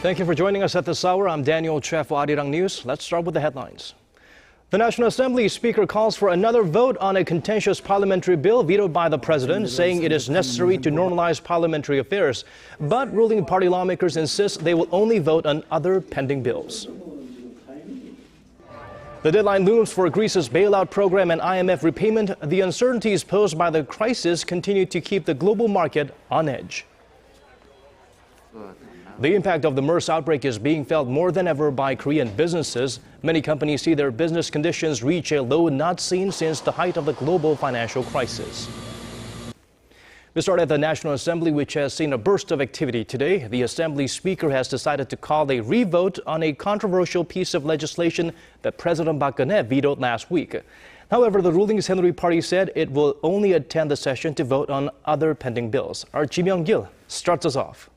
Thank you for joining us at this hour. I'm Daniel Che for Arirang News. Let's start with the headlines. The National Assembly Speaker calls for another vote on a contentious parliamentary bill vetoed by the President, saying it is necessary to normalize parliamentary affairs. But ruling party lawmakers insist they will only vote on other pending bills. The deadline looms for Greece's bailout program and IMF repayment. The uncertainties posed by the crisis continue to keep the global market on edge. The impact of the MERS outbreak is being felt more than ever by Korean businesses. Many companies see their business conditions reach a low not seen since the height of the global financial crisis. We start at the National Assembly, which has seen a burst of activity today. The Assembly Speaker has decided to call a revote on a controversial piece of legislation that President Park Geun-hye vetoed last week. However, the ruling Saenuri Party said it will only attend the session to vote on other pending bills. Our Myung-kil starts us off.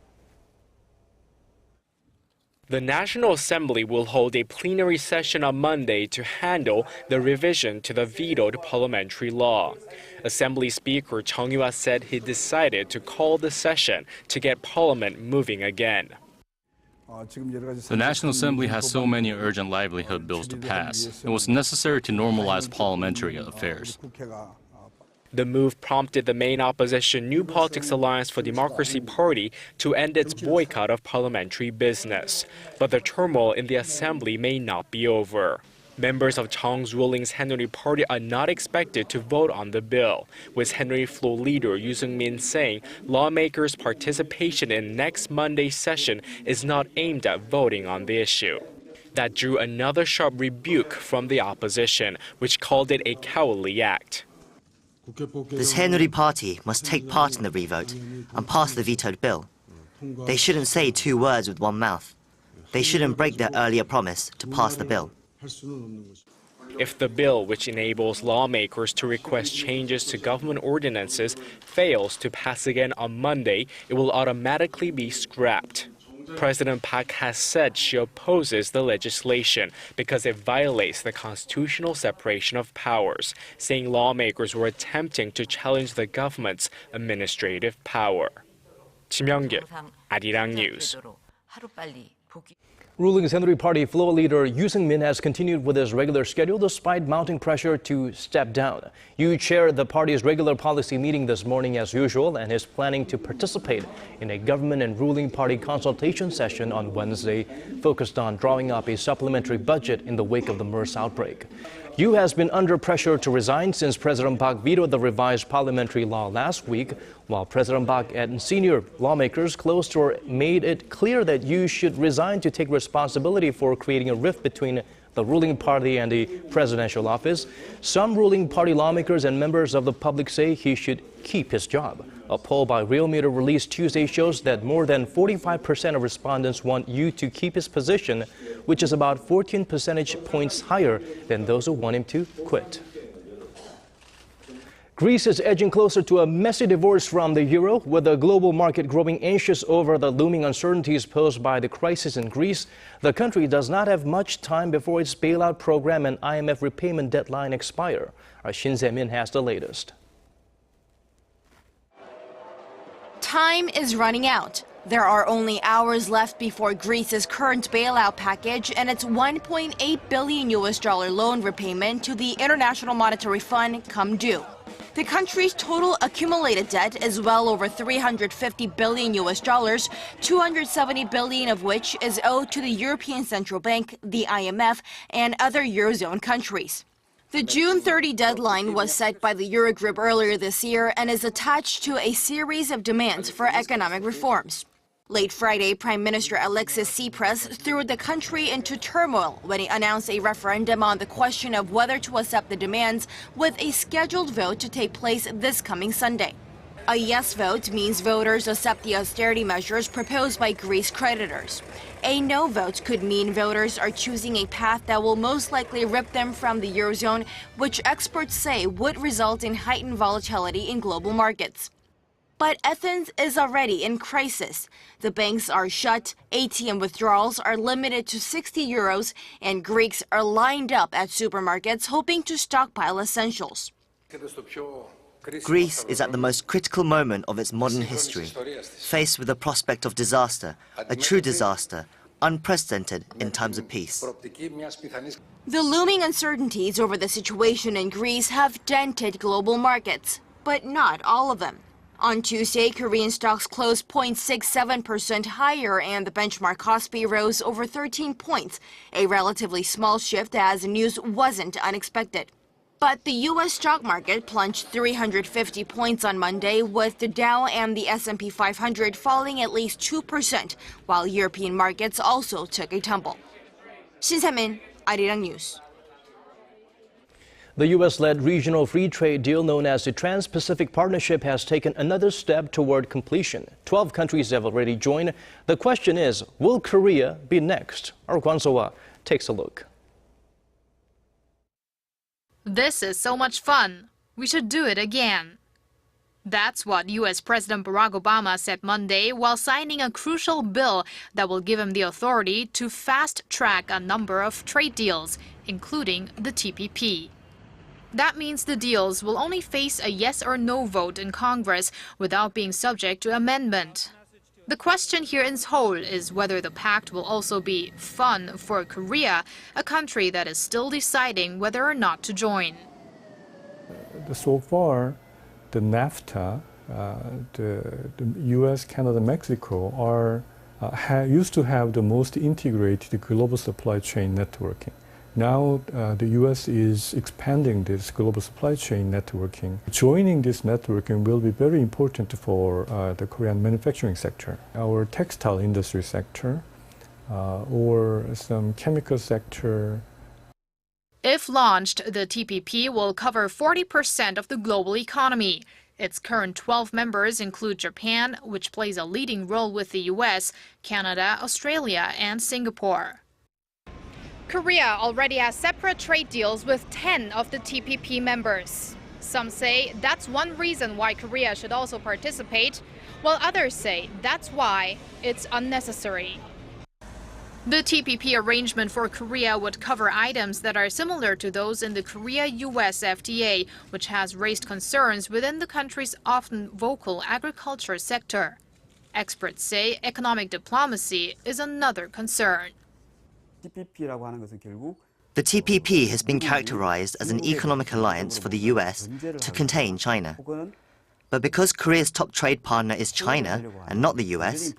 The National Assembly will hold a plenary session on Monday to handle the revision to the vetoed parliamentary law. Assembly Speaker Chung Ui-hwa said he decided to call the session to get Parliament moving again. The National Assembly has so many urgent livelihood bills to pass. It was necessary to normalize parliamentary affairs. The move prompted the main opposition New Politics Alliance for Democracy Party to end its boycott of parliamentary business. But the turmoil in the assembly may not be over. Members of Chung's ruling Saenuri Party are not expected to vote on the bill, with Saenuri floor leader Yoo Seung-min saying lawmakers' participation in next Monday's session is not aimed at voting on the issue. That drew another sharp rebuke from the opposition, which called it a cowardly act. The Saenuri Party must take part in the revote and pass the vetoed bill. They shouldn't say two words with one mouth. They shouldn't break their earlier promise to pass the bill. If the bill, which enables lawmakers to request changes to government ordinances, fails to pass again on Monday, it will automatically be scrapped. President Park has said she opposes the legislation because it violates the constitutional separation of powers, saying lawmakers were attempting to challenge the government's administrative power. Myung-kil, Arirang News. Ruling Saenuri Party floor leader Yoo Seung-min has continued with his regular schedule despite mounting pressure to step down. Yoo chaired the party's regular policy meeting this morning as usual and is planning to participate in a government and ruling party consultation session on Wednesday, focused on drawing up a supplementary budget in the wake of the MERS outbreak. Yoo has been under pressure to resign since President Park vetoed the revised parliamentary law last week, while President Park and senior lawmakers close to her made it clear that Yoo should resign to take responsibility for creating a rift between the ruling party and the presidential office. Some ruling party lawmakers and members of the public say he should keep his job. A poll by Real Meter released Tuesday shows that more than 45% of respondents want Yoo to keep his position, which is about 14 percentage points higher than those who want him to quit. Greece is edging closer to a messy divorce from the euro, with the global market growing anxious over the looming uncertainties posed by the crisis in Greece. The country does not have much time before its bailout program and IMF repayment deadline expire. Our Shin Se-min has the latest. Time is running out. There are only hours left before Greece's current bailout package and its $1.8 billion loan repayment to the International Monetary Fund come due. The country's total accumulated debt is well over $350 billion, $270 billion of which is owed to the European Central Bank, the IMF, and other Eurozone countries. The June 30 deadline was set by the Eurogroup earlier this year and is attached to a series of demands for economic reforms. Late Friday, Prime Minister Alexis Tsipras threw the country into turmoil when he announced a referendum on the question of whether to accept the demands, with a scheduled vote to take place this coming Sunday. A yes vote means voters accept the austerity measures proposed by Greece creditors. A no vote could mean voters are choosing a path that will most likely rip them from the Eurozone, which experts say would result in heightened volatility in global markets. But Athens is already in crisis. The banks are shut, ATM withdrawals are limited to 60 euros, and Greeks are lined up at supermarkets hoping to stockpile essentials. Greece is at the most critical moment of its modern history, faced with the prospect of disaster, a true disaster, unprecedented in times of peace. The looming uncertainties over the situation in Greece have dented global markets, but not all of them. On Tuesday, Korean stocks closed 0.67% higher and the benchmark Kospi rose over 13 points, a relatively small shift as the news wasn't unexpected. But the U.S. stock market plunged 350 points on Monday, with the Dow and the S&P 500 falling at least 2%, while European markets also took a tumble. Shin Se-min, Arirang News. The U.S.-led regional free trade deal known as the Trans-Pacific Partnership has taken another step toward completion. 12 countries have already joined. The question is, will Korea be next? Our Kwon So-hwa takes a look. This is so much fun. We should do it again. That's what U.S. President Barack Obama said Monday while signing a crucial bill that will give him the authority to fast-track a number of trade deals, including the TPP. That means the deals will only face a yes or no vote in Congress without being subject to amendment. The question here in Seoul is whether the pact will also be fun for Korea, a country that is still deciding whether or not to join. So far, the NAFTA, the US, Canada, Mexico used to have the most integrated global supply chain networking. Now the US is expanding this global supply chain networking. Joining this networking will be very important for the Korean manufacturing sector, our textile industry sector, or some chemical sector. If launched, the TPP will cover 40% of the global economy. Its current 12 members include Japan, which plays a leading role with the US, Canada, Australia, and Singapore. Korea already has separate trade deals with 10 of the TPP members. Some say that's one reason why Korea should also participate, while others say that's why it's unnecessary. The TPP arrangement for Korea would cover items that are similar to those in the Korea-US FTA, which has raised concerns within the country's often vocal agriculture sector. Experts say economic diplomacy is another concern. The TPP has been characterized as an economic alliance for the US to contain China. But because Korea's top trade partner is China and not the US,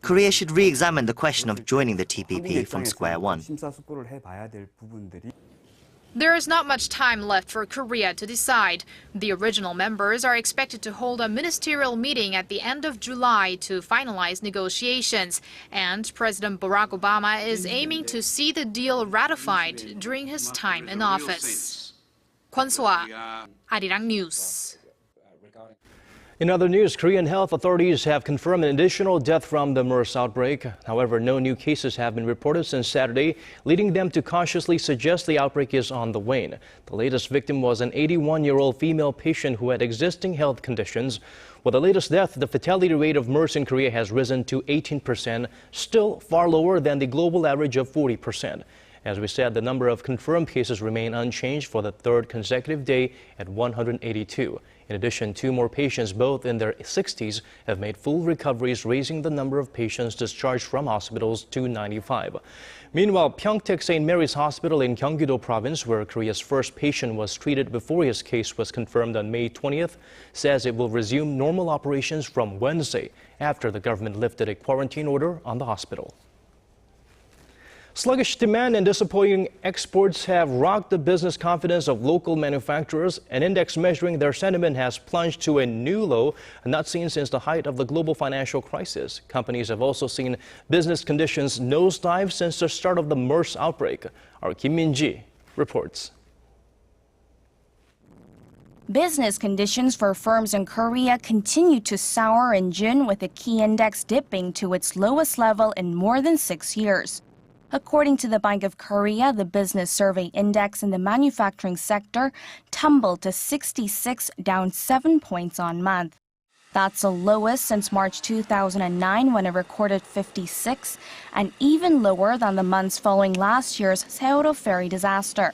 Korea should re-examine the question of joining the TPP from square one. There is not much time left for Korea to decide. The original members are expected to hold a ministerial meeting at the end of July to finalize negotiations, and President Barack Obama is aiming to see the deal ratified during his time in office. Kwon So-hwa, Arirang News. In other news, Korean health authorities have confirmed an additional death from the MERS outbreak. However, no new cases have been reported since Saturday, leading them to cautiously suggest the outbreak is on the wane. The latest victim was an 81-year-old female patient who had existing health conditions. With the latest death, the fatality rate of MERS in Korea has risen to 18%, still far lower than the global average of 40%. As we said, the number of confirmed cases remain unchanged for the third consecutive day at 182. In addition, 2 more patients, both in their 60s, have made full recoveries, raising the number of patients discharged from hospitals to 95. Meanwhile, Pyeongtaek St. Mary's Hospital in Gyeonggi-do Province, where Korea's first patient was treated before his case was confirmed on May 20th, says it will resume normal operations from Wednesday after the government lifted a quarantine order on the hospital. Sluggish demand and disappointing exports have rocked the business confidence of local manufacturers. An index measuring their sentiment has plunged to a new low not seen since the height of the global financial crisis. Companies have also seen business conditions nosedive since the start of the MERS outbreak. Our Kim Min-ji reports. Business conditions for firms in Korea continue to sour in June, with the key index dipping to its lowest level in more than 6 years. According to the Bank of Korea, the business survey index in the manufacturing sector tumbled to 66, down 7 points on month. That's the lowest since March 2009 when it recorded 56, and even lower than the months following last year's Saenuri ferry disaster.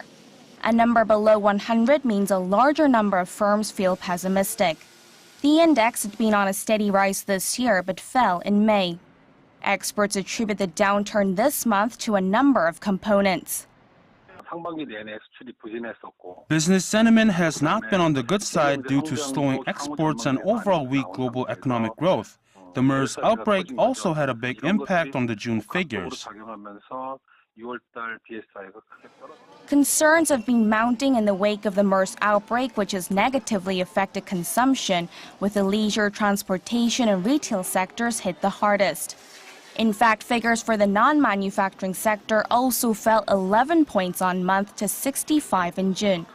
A number below 100 means a larger number of firms feel pessimistic. The index had been on a steady rise this year but fell in May. Experts attribute the downturn this month to a number of components. Business sentiment has not been on the good side due to slowing exports and overall weak global economic growth. The MERS outbreak also had a big impact on the June figures. Concerns have been mounting in the wake of the MERS outbreak, which has negatively affected consumption, with the leisure, transportation, and retail sectors hit the hardest. In fact, figures for the non-manufacturing sector also fell 11 points on month to 65 in June.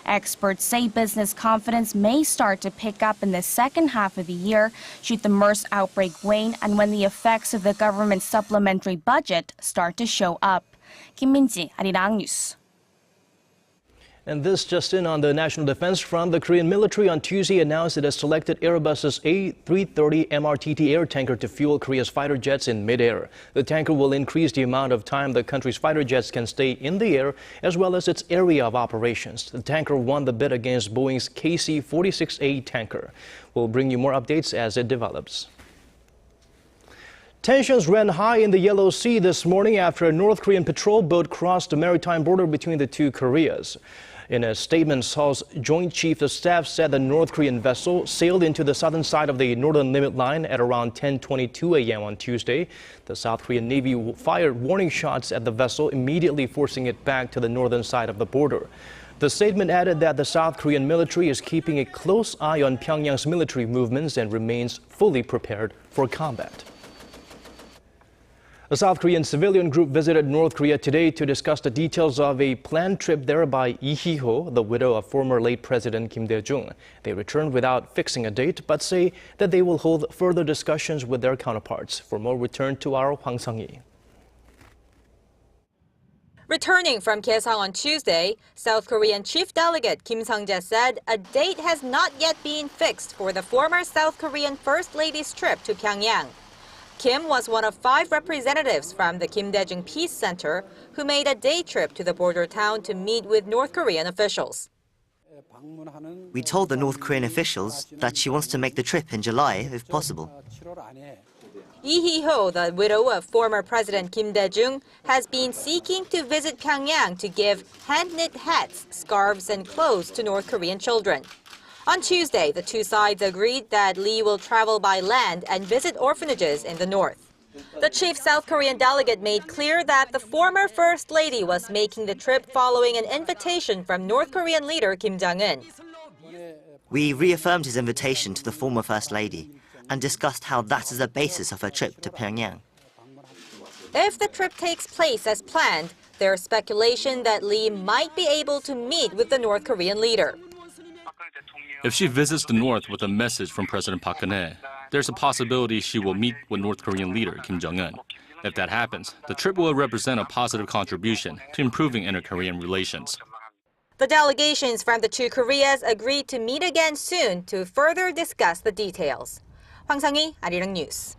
Experts say business confidence may start to pick up in the second half of the year should the MERS outbreak wane and when the effects of the government's supplementary budget start to show up. Kim Min-ji, Arirang News. And this just in on the national defense front, the Korean military on Tuesday announced it has selected Airbus's A330 MRTT air tanker to fuel Korea's fighter jets in midair. The tanker will increase the amount of time the country's fighter jets can stay in the air, as well as its area of operations. The tanker won the bid against Boeing's KC-46A tanker. We'll bring you more updates as it develops. Tensions ran high in the Yellow Sea this morning after a North Korean patrol boat crossed the maritime border between the two Koreas. In a statement, Seoul's Joint Chief of Staff said the North Korean vessel sailed into the southern side of the northern limit line at around 10:22 a.m. on Tuesday. The South Korean Navy fired warning shots at the vessel, immediately forcing it back to the northern side of the border. The statement added that the South Korean military is keeping a close eye on Pyongyang's military movements and remains fully prepared for combat. A South Korean civilian group visited North Korea today to discuss the details of a planned trip there by Lee Hee-ho, the widow of former late President Kim Dae-jung. They returned without fixing a date, but say that they will hold further discussions with their counterparts. For more, return to our Hwang Sang-hee. Returning from Kaesong on Tuesday, South Korean Chief Delegate Kim Sang-jae said a date has not yet been fixed for the former South Korean First Lady's trip to Pyongyang. Kim was one of 5 representatives from the Kim Dae-jung Peace Center who made a day trip to the border town to meet with North Korean officials. We told the North Korean officials that she wants to make the trip in July, if possible. Lee Hee-ho, the widow of former President Kim Dae-jung, has been seeking to visit Pyongyang to give hand-knit hats, scarves, and clothes to North Korean children. On Tuesday, the two sides agreed that Lee will travel by land and visit orphanages in the north. The chief South Korean delegate made clear that the former First Lady was making the trip following an invitation from North Korean leader Kim Jong-un. We reaffirmed his invitation to the former First Lady and discussed how that is the basis of her trip to Pyongyang. If the trip takes place as planned, there's speculation that Lee might be able to meet with the North Korean leader. If she visits the north with a message from President Park Geun-hye, there's a possibility she will meet with North Korean leader Kim Jong-un. If that happens, the trip will represent a positive contribution to improving inter-Korean relations. The delegations from the two Koreas agreed to meet again soon to further discuss the details. Hwang Sang-hee, Arirang News.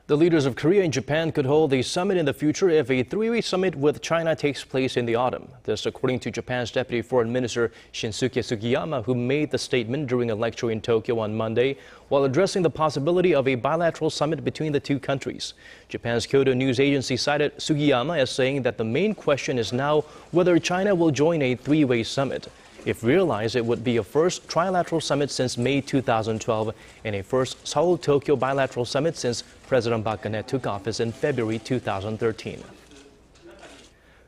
The leaders of Korea and Japan could hold a summit in the future if a three-way summit with China takes place in the autumn. This according to Japan's Deputy Foreign Minister Shinsuke Sugiyama, who made the statement during a lecture in Tokyo on Monday while addressing the possibility of a bilateral summit between the two countries. Japan's Kyodo News Agency cited Sugiyama as saying that the main question is now whether China will join a three-way summit. If realized, it would be a first trilateral summit since May 2012 and a first Seoul-Tokyo bilateral summit since President Park Geun-hye took office in February 2013.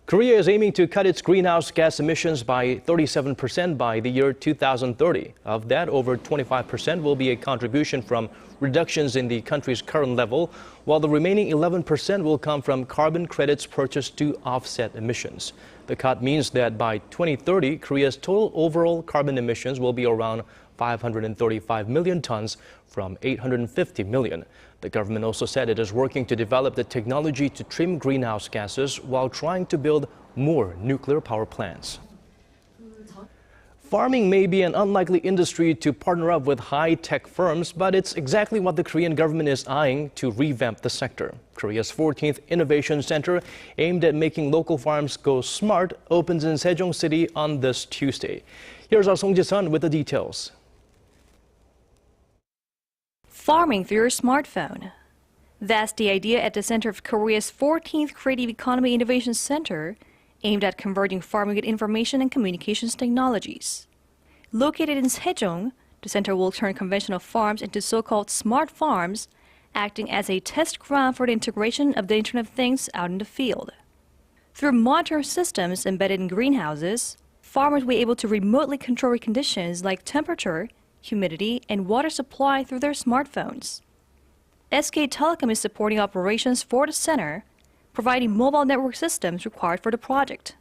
Korea is aiming to cut its greenhouse gas emissions by 37% by the year 2030. Of that, over 25% will be a contribution from reductions in the country's current level, while the remaining 11% will come from carbon credits purchased to offset emissions. The cut means that by 2030, Korea's total overall carbon emissions will be around 535 million tons from 850 million. The government also said it is working to develop the technology to trim greenhouse gases while trying to build more nuclear power plants. Farming may be an unlikely industry to partner up with high-tech firms, but it's exactly what the Korean government is eyeing to revamp the sector. Korea's 14th Innovation Center, aimed at making local farms go smart, opens in Sejong City on this Tuesday. Here's our Song Ji-sun with the details. Farming through your smartphone. That's the idea at the center of Korea's 14th Creative Economy Innovation Center, aimed at converting farming with information and communications technologies. Located in Sejong, the center will turn conventional farms into so-called smart farms, acting as a test ground for the integration of the Internet of Things out in the field. Through monitoring systems embedded in greenhouses, farmers will be able to remotely control conditions like temperature, humidity, and water supply through their smartphones. SK Telecom is supporting operations for the center, providing mobile network systems required for the project.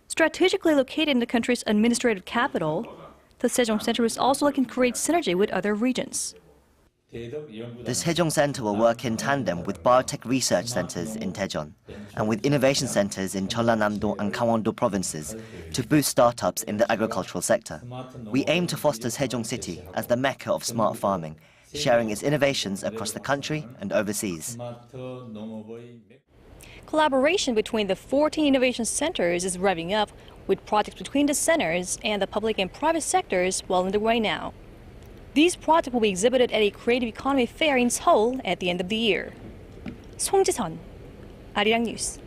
Strategically located in the country's administrative capital, the Sejong Center is also looking to create synergy with other regions. The Sejong Center will work in tandem with biotech research centers in Daejeon and with innovation centers in Jeollanam-do and Gangwon-do provinces to boost startups in the agricultural sector. We aim to foster Sejong City as the mecca of smart farming, sharing its innovations across the country and overseas. Collaboration between the 14 innovation centers is revving up, with projects between the centers and the public and private sectors well underway now. These projects will be exhibited at a creative economy fair in Seoul at the end of the year. Song Ji-sun, Arirang News.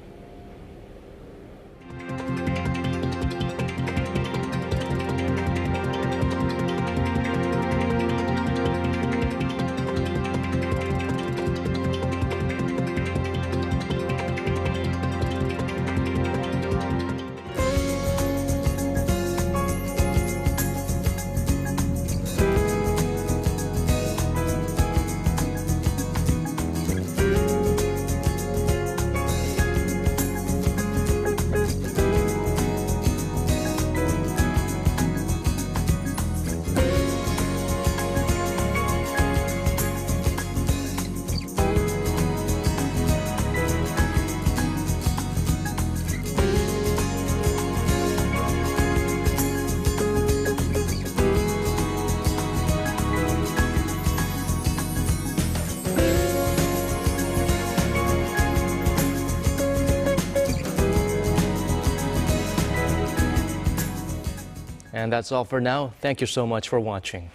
And that's all for now. Thank you so much for watching.